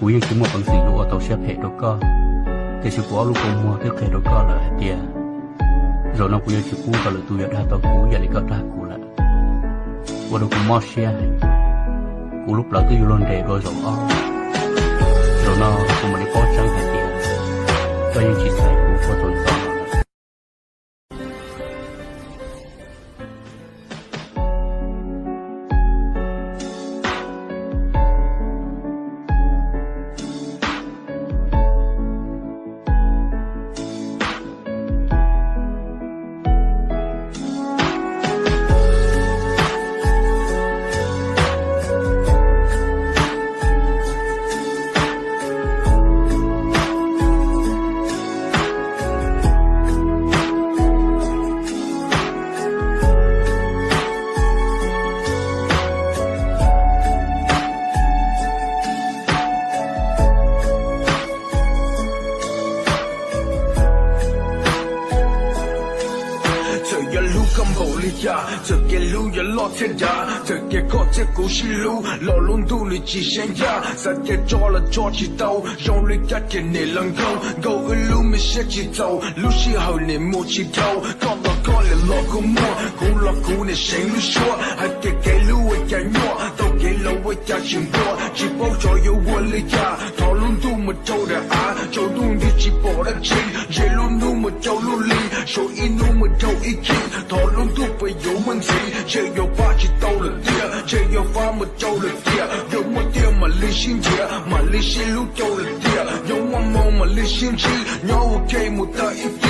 cú yên chỉ một bằng sự lúa tàu xe hệ đồ co cái sự của lúc công mua cái hệ đồ co là tiền rồi nó cú yên chỉ cú vào là tụi đã tàu cú giờ lại có ra cú là và đồ cú mua xe cú lúc đó tôi luôn để rồi rồi nó cũng mới có trắng hệ tiền cho những chỉ sai cú có tồn tại这个路要老天涯，这个靠这故事路，老龙肚里几山崖，三个抓了抓起刀，用力夹给你能够，够一路没写起走，路西后你摸起头，搞了搞了老古摸，古老古你谁路说，还得给路我家弱，都给了我家情多，只保左右我的家，讨论度没走的啊，就动力只保的气，一路路没走路力，手一路没走一气，讨论度不有问题。只有把起到了爹，只有发没走了爹，有我爹嘛理性爹，嘛理性路走了爹，有我梦嘛理性气，有我给没得一爹。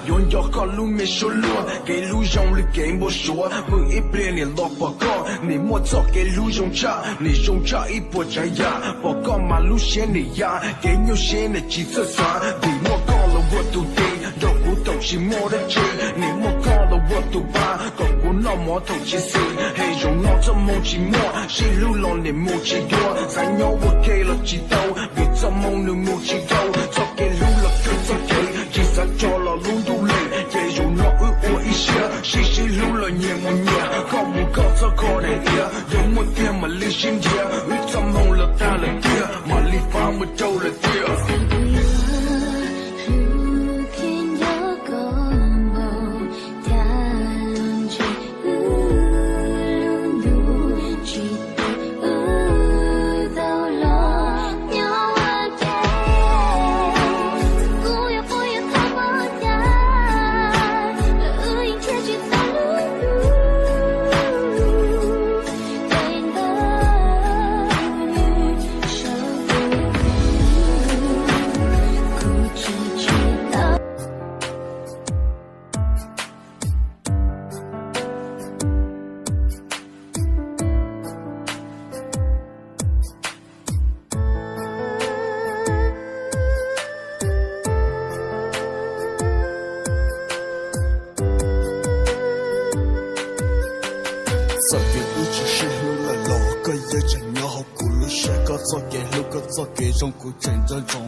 用药搞路没收路，给路用力给我说，不一边你落报告，你莫早给路用茶，你用茶一波摘呀，报告马路线你呀，给牛线的几次算，你莫搞了我都对，肉骨头是莫的劲，你莫搞了我都把，搞骨脑莫头起死，黑用脑这梦寂寞，是路老你莫起多，三鸟我给了几刀，别这梦你莫起头，早给路了更早给，几三叫了路都累，也有脑我一些，西西路了年我年，搞不搞这搞的也，有我爹嘛理性爹，为这梦了大了爹，嘛理发么走了爹。早给路只是路了老个也真要好咕噜是个早给路个早给中古真正中，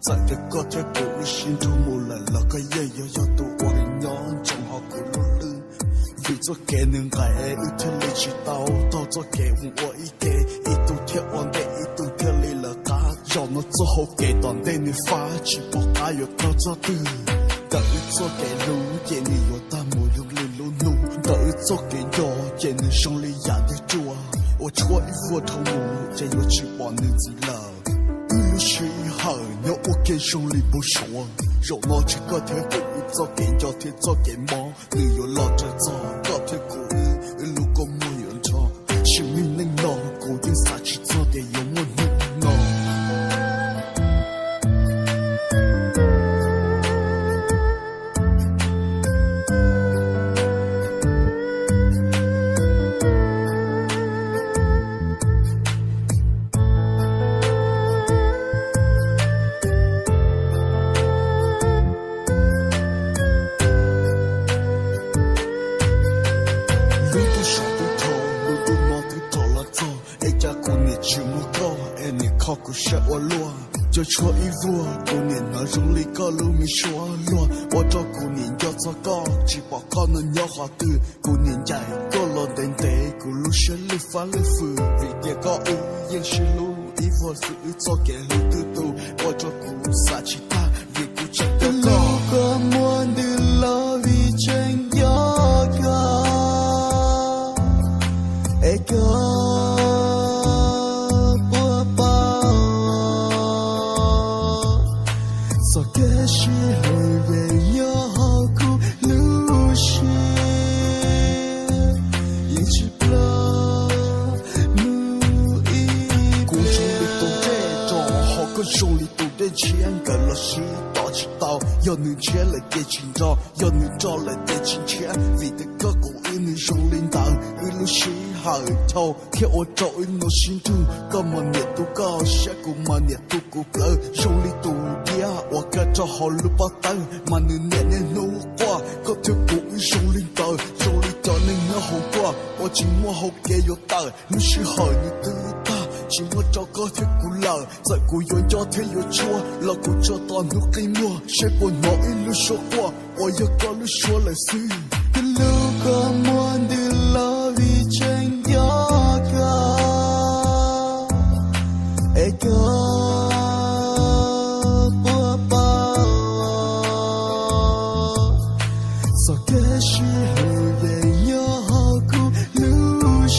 在这个天古里心中无来了个也要多我的娘正好古路路为做给能改一天里去到做给我一给一度天王的一度天里了嘎让我做好给当的你发起把嘎有到做的等于做给路给你有大木用力路怒等于做给我给你胜利压的住啊我戳一副头目这有去往你自了一路是好要我给胜利不说让我这个天给你做给要天做给忙你有老着做个天故意一路过没有错是命令我固定啥去做给有我努我就说一副过年那容易搞路没说乱，我找过年要做高，只把可能要花的，过年在过了等待，过路线里翻了负，为点高一也是路，一副是做给路的多，我找过啥其他，也不找得高。如果我的老为真要个，一个。要能钱来点钱找，要能找来点钱钱，为的个个一能上领导，一路是好头，看我找一弄心头，干嘛年都高，下个嘛年都够高，上里多点，我该找好路把单，嘛能年年弄挂，个条个一上领导，上里找能要好挂，我今晚好给要打，路是好你都打。请我找个天古老，在古原家天有错，老古找到努给我，谁不拿一路说话，我要搞路说来死。如果我的老为真要个，一个宝宝，所个时候人要好过路是。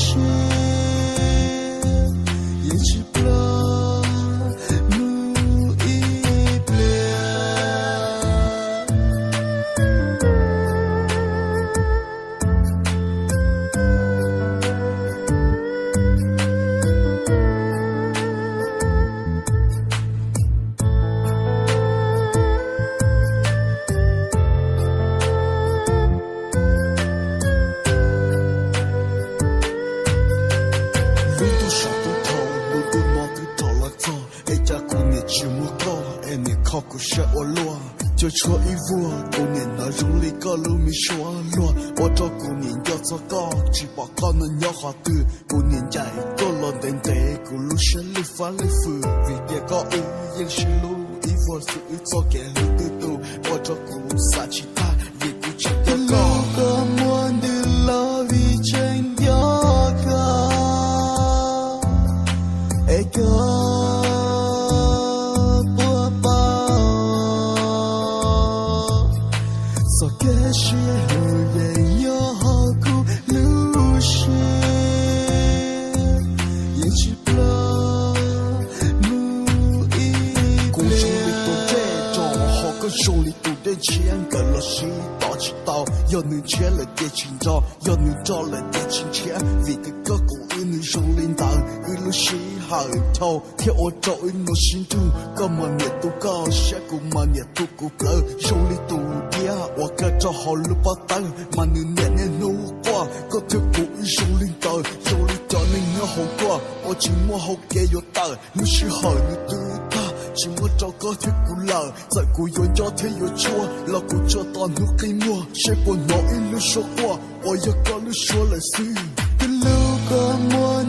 就说一副过年那容易搞路没说乱，我找过年要做高，只把可能要花的，过年在过了等待，过路线里翻了负，为点高一也是路，一副是做给路的多，我找过啥其他也不找得高。如果我的老为真要个，一个。时候人要好过路是，也吃不了木一公手里多这种，好个手里多点钱，跟老师打起刀，要能钱来点钱找，要能找来点钱钱，为的个个一能上领导，一路是好头，看我找一弄心头，干嘛年都高，下个嘛年都够高，手里多点，我该找好路把单，嘛能年年弄挂，个条个一上领导，手里叫你要好挂，我今晚好给要打，路是好你都打。请我找个天古老，在古原家天有错，老古找到努给我，谁不拿一路说话，我要搞路说来死。如果我